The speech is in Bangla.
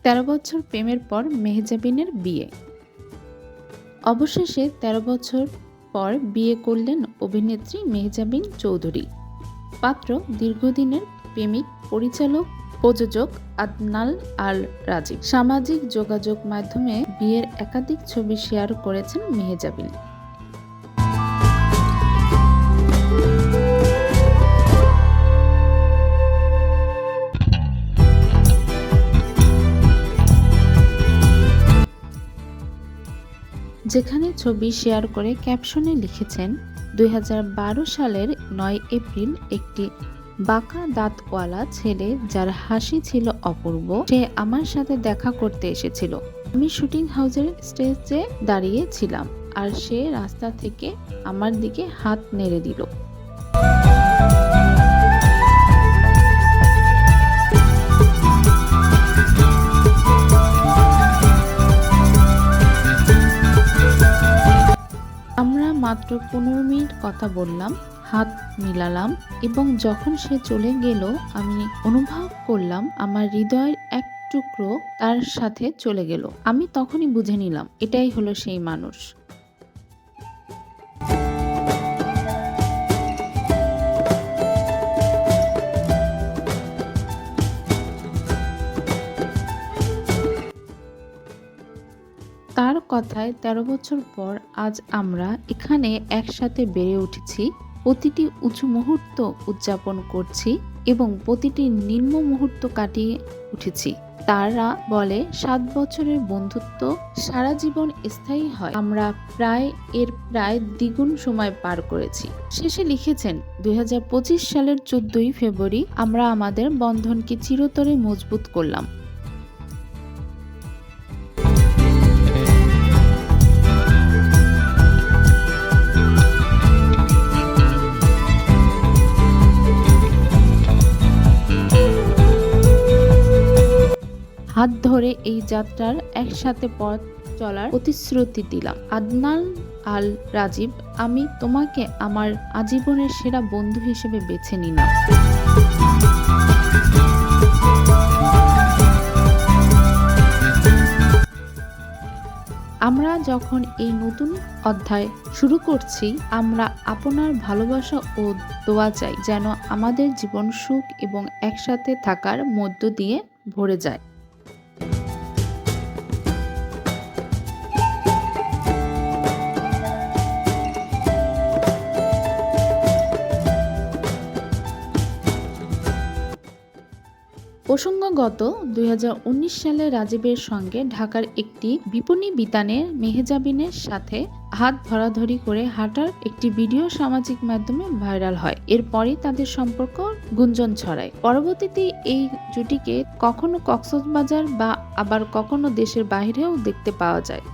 13 বছর প্রেমের পর মেহজাবিনের বিয়ে। অবশেষে 13 বছর পর বিয়ে করলেন অভিনেত্রী মেহজাবিন চৌধুরী। পাত্র দীর্ঘদিনের প্রেমিক পরিচালক প্রযোজক আদনান আল রাজীব। সামাজিক যোগাযোগ মাধ্যমে বিয়ের একাধিক ছবি শেয়ার করেছেন মেহজাবিন। যেখানে ছবি শেয়ার করে ক্যাপশনে লিখেছেন, 2012 সালের 9 এপ্রিল একটি বাঁকা দাঁতওয়ালা ছেলে যার হাসি ছিল অপূর্ব, সে আমার সাথে দেখা করতে এসেছিল। আমি শুটিং হাউসের স্টেজে দাঁড়িয়ে ছিলাম আর সে রাস্তা থেকে আমার দিকে হাত নেড়ে দিল। আমরা মাত্র 15 মিনিট কথা বললাম, হাত মিলালাম এবং যখন সে চলে গেল আমি অনুভব করলাম আমার হৃদয়ের এক টুকরো তার সাথে চলে গেল। আমি তখনই বুঝে নিলাম এটাই হলো সেই মানুষ। তার কথায় 13 বছর পর আজ আমরা এখানে একসাথে বেড়ে উঠেছি, প্রতিটি উঁচু মুহূর্ত উদযাপন করছি এবং প্রতিটি নিম্ন মুহূর্ত কাটিয়ে উঠেছি। তারা বলে 7 বছরের বন্ধুত্ব সারা জীবন স্থায়ী হয়। আমরা প্রায় দ্বিগুণ সময় পার করেছি। শেষে লিখেছেন, 2025 সালের 14 ফেব্রুয়ারি আমরা আমাদের বন্ধনকে চিরতরে মজবুত করলাম। হাত ধরে এই যাত্রার একসাথে পথ চলার প্রতিশ্রুতি দিলাম। আদনান আল রাজীব, আমি তোমাকে আমার আজীবনের সেরা বন্ধু হিসেবে বেছে নিলাম। আমরা যখন এই নতুন অধ্যায় শুরু করছি, আমরা আপনার ভালোবাসা ও দোয়া চাই যেন আমাদের জীবন সুখ এবং একসাথে থাকার মধ্য দিয়ে ভরে যায়। প্রসঙ্গগত 2019 সালে রাজীবের সঙ্গে ঢাকার একটি বিপণী বিতানে মেহজাবিনের সাথে হাত ধরাধরি করে হাঁটার একটি ভিডিও সামাজিক মাধ্যমে ভাইরাল হয়। এরপরই তাদের সম্পর্ক গুঞ্জন ছড়ায়। পরবর্তীতে এই জুটিকে কখনো কক্সবাজার বা আবার কখনো দেশের বাইরেও দেখতে পাওয়া যায়।